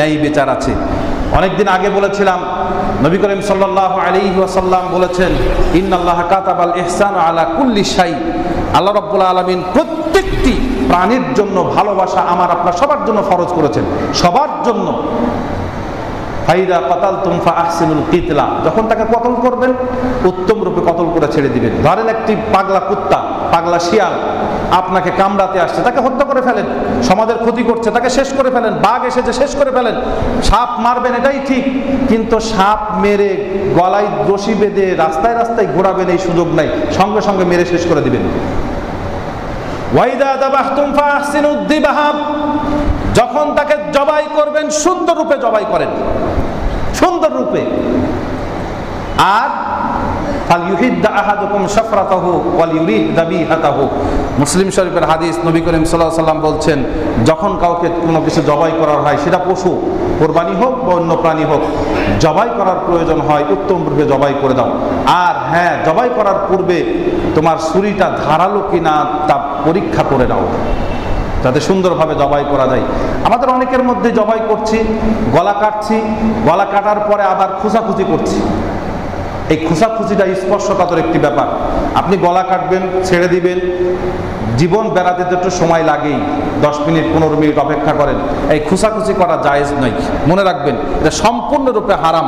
ন্যায় বিচার আছে। অনেকদিন আগে বলেছিলাম, নবী করিম সাল্লাল্লাহু আলাইহি ওয়াসাল্লাম বলেছেন, ইন্নাল্লাহা কাতাবাল ইহসান আলা কুল্লি শাই। আল্লাহ রাব্বুল আলামিন প্রত্যেকটি প্রাণীর জন্য ভালোবাসা আমার আপনার সবার জন্য ফরজ করেছেন, সবার জন্য। ফাইদা কাতালতুম ফাআহসিনুল কিতলা, যখন তাকে কতল করবেন উত্তম রূপে কতল করে ছেড়ে দিবেন। ধরেন একটি পাগলা কুত্তা, পাগলা শিয়াল আপনাকে কামড়াতে আসছে, তাকে হত্যা করে ফেলেন। সমাজের ক্ষতি করছে, তাকে শেষ করে ফেলেন। বাঘ এসেছে, শেষ করে ফেলেন। সাপ মারবেন, এটাই ঠিক, কিন্তু সাপ মেরে গলায় রশি বেঁধে রাস্তায় রাস্তায় ঘোরাবেন এই সুযোগ নাই, সঙ্গে সঙ্গে মেরে শেষ করে দিবেন। ওয়াইদা যাবাহতুম ফাআহসিনুদ যিবাহা, যখন তাকে জবাই করবেন সুন্দর রূপে জবাই করেন, সুন্দর রূপে। আর ফালইউহিদ্দা আহাদুকুম শাফরাতাহু ওয়ালিউরিহ যাবিহাতাহু, মুসলিম শরীফের হাদিস। নবী করিম সাল্লাল্লাহু আলাইহি ওয়াসাল্লাম বলছেন, যখন কাউকে কোনো কিছু জবাই করার হয়, সেটা পশু, কোরবানি হোক বা অন্য প্রাণী হোক, জবাই করার প্রয়োজন হয় উত্তম রূপে জবাই করে দাও। আর হ্যাঁ, জবাই করার পূর্বে তোমার ছুরিটা ধারালো কিনা তা পরীক্ষা করে নাও, যাতে সুন্দরভাবে জবাই করা যায়। আমাদের অনেকের মধ্যে জবাই করছি, গলা কাটছি, গলা কাটার পরে আবার খোঁচাখুচি করছি। এই খোঁচাখুচিটা স্পর্শকাতর একটি ব্যাপার। আপনি গলা কাটবেন, ছেড়ে দিবেন, জীবন বেড়াতে তো একটু সময় লাগেই, 10 মিনিট 15 মিনিট অপেক্ষা করেন। এই খোঁচাখুচি করা জায়েজ নয়, মনে রাখবেন, এটা সম্পূর্ণরূপে হারাম।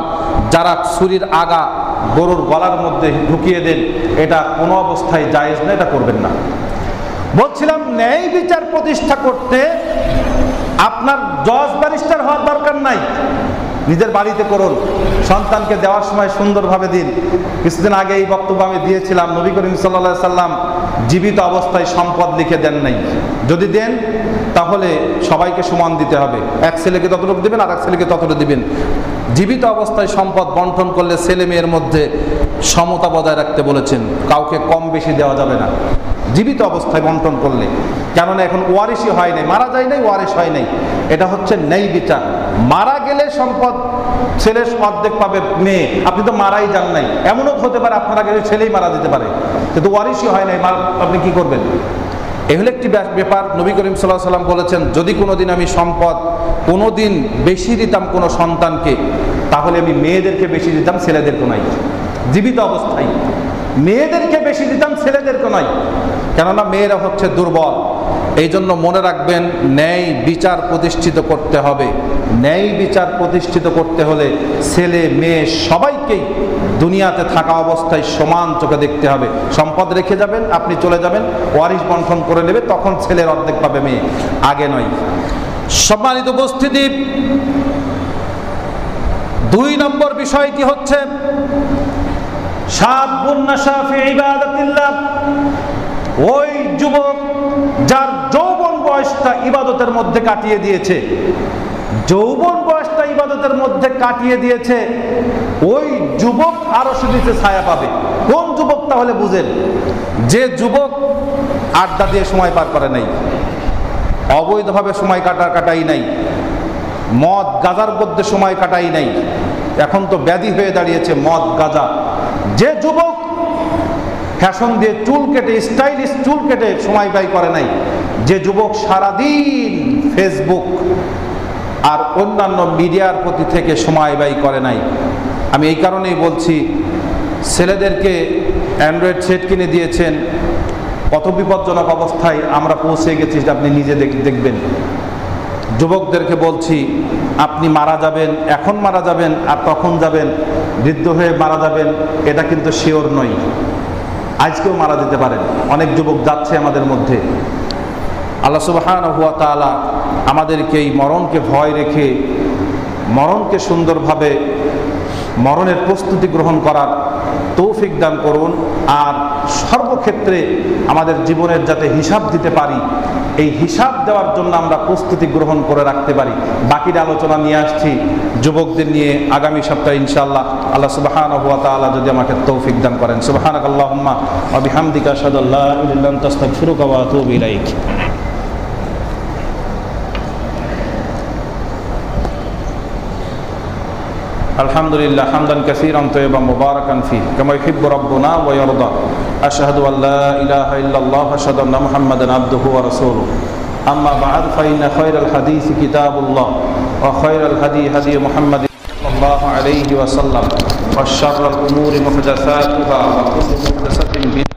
যারা ছুরির আগা গরুর গলার মধ্যে ঢুকিয়ে দেন, এটা কোনো অবস্থায় জায়েজ নয়, এটা করবেন না। বলছিলাম, ন্যায় বিচার প্রতিষ্ঠা করতে আপনার জজ ব্যারিস্টার হওয়ার দরকার নাই, নিজের বাড়িতে করুন। সন্তানকে দেওয়ার সময় সুন্দরভাবে দিন। কিছুদিন আগে এই বক্তব্য আমি দিয়েছিলাম, নবী করিম সাল্লাল্লাহু আলাইহি সাল্লাম জীবিত অবস্থায় সম্পদ লিখে দেন নাই। যদি দেন তাহলে সবাইকে সমান দিতে হবে, এক ছেলেকে ততটুকু দিবেন আর এক ছেলেকে ততটুকু দিবেন। জীবিত অবস্থায় সম্পদ বন্টন করলে ছেলে মেয়ের মধ্যে সমতা বজায় রাখতে বলেছেন, কাউকে কম বেশি দেওয়া যাবে না জীবিত অবস্থায় বন্টন করলে। কেননা এখন ওয়ারিশই হয় নাই, মারা যায় নাই, ওয়ারিশ হয় নাই। এটা হচ্ছে ন্যায় বিচার। মারা গেলে সম্পদ ছেলে অর্ধেক পাবে, মেয়ে, আপনি তো মারাই যান নাই। এমনও হতে পারে আপনারা গেলে ছেলেই মারা যেতে পারে, কিন্তু ওয়ারিশই হয় নাই, আপনি কি করবেন? এই হলো একটি ব্যাপার। নবী করিম সাল্লাল্লাহু আলাইহি ওয়াসাল্লাম বলেছেন, যদি কোনোদিন আমি সম্পদ কোনোদিন বেশি দিতাম কোনো সন্তানকে, তাহলে আমি মেয়েদেরকে বেশি দিতাম, ছেলেদেরকে নাই। জীবিত অবস্থায় মেয়েদেরকে বেশি দিতাম, ছেলেদেরকে নয়। কেননা মেয়েরা হচ্ছে দুর্বল। এই জন্য মনে রাখবেন, ন্যায় বিচার প্রতিষ্ঠিত করতে হবে। ন্যায় বিচার প্রতিষ্ঠিত করতে হলে ছেলে মেয়ে সবাইকেই দুনিয়াতে থাকা অবস্থায় সমান চোখে দেখতে হবে। সম্পদ রেখে যাবেন, আপনি চলে যাবেন, ওয়ারিশ বন্টন করে নেবে, তখন ছেলের অর্ধেক পাবে মেয়ে, আগে নয়। সম্মানিত উপস্থিতি, 2 নম্বর বিষয়টি হচ্ছে শাবুন নাশা ফি ইবাদাতিল্লাহ, ওই যুবক যার যৌবন বয়সটা ইবাদতের মধ্যে কাটিয়ে দিয়েছে, যৌবন বয়সটা ইবাদতের মধ্যে কাটিয়ে দিয়েছে, ওই যুবক আরশের নিচে ছায়া পাবে। কোন যুবক তাহলে বুঝেন? যে যুবক আড্ডা দিয়ে সময় পার করে নাই, অবৈধভাবে সময় কাটাই নাই, মদ গাজার মধ্যে সময় কাটাই নাই। এখন তো ব্যাধি হয়ে দাঁড়িয়েছে মদ গাজা। যে যুবক ফ্যাশন দিয়ে চুল কেটে, স্টাইলিশ চুল কেটে সময় ব্যয় করে নাই, যে যুবক সারাদিন ফেসবুক আর অন্যান্য মিডিয়ার প্রতি থেকে সময় ব্যয় করে নাই। আমি এই কারণেই বলছি, ছেলেদেরকে অ্যান্ড্রয়েড সেট কিনে দিয়েছেন, কত বিপজ্জনক অবস্থায় আমরা পৌঁছে গেছি আপনি নিজে দেখবেন। যুবকদেরকে বলছি, আপনি মারা যাবেন, এখন মারা যাবেন আর তখন যাবেন, বৃদ্ধ হয়ে মারা যাবেন, এটা কিন্তু শিওর নয়। আজকেও মারা যেতে পারেন। অনেক যুবক যাচ্ছে আমাদের মধ্যে। আল্লাহ সুবহানাহু ওয়া তাআলা আমাদেরকে এই মরণকে ভয় রেখে মরণকে সুন্দরভাবে মরণের প্রস্তুতি গ্রহণ করার তৌফিক দান করুন। আর সর্বক্ষেত্রে আমাদের জীবনের যাতে হিসাব দিতে পারি, এই হিসাব দেওয়ার জন্য আমরা প্রস্তুতি গ্রহণ করে রাখতে পারি। বাকির আলোচনা নিয়ে আসছি যুবকদের নিয়ে আগামী সপ্তাহে ইনশাআল্লাহ। আল্লাহ সুবহানাহু ওয়া তাআলা যদি আমাকে তৌফিক দান করেন। সুবহানাকাল্লাহুম্মা ওয়া বিহামদিকা আশহাদু আল্লা ইলাহা ইল্লা আনতা আস্তাগফিরুকা ওয়া আতুবু ইলাইক। আলহামদুলিল্লাহ হামদান কাসীরান তাইয়্যিবান মুবারাকান ফীহি কামা ইউহিব্বু রাব্বুনা ওয়া ইয়ারদা। আশহাদু আল্লা ইলাহা ইল্লাল্লাহ ওয়া আশহাদু আন্না মুহাম্মাদান আবদুহু ওয়া রাসূলুহু। আম্মা বা'দ, ফাইন্না খায়রাল হাদীসি কিতাবুল্লাহ وخير الهدي هدي محمد صلى الله عليه وسلم وشر الأمور محدثاتها وكل محدثة بدعة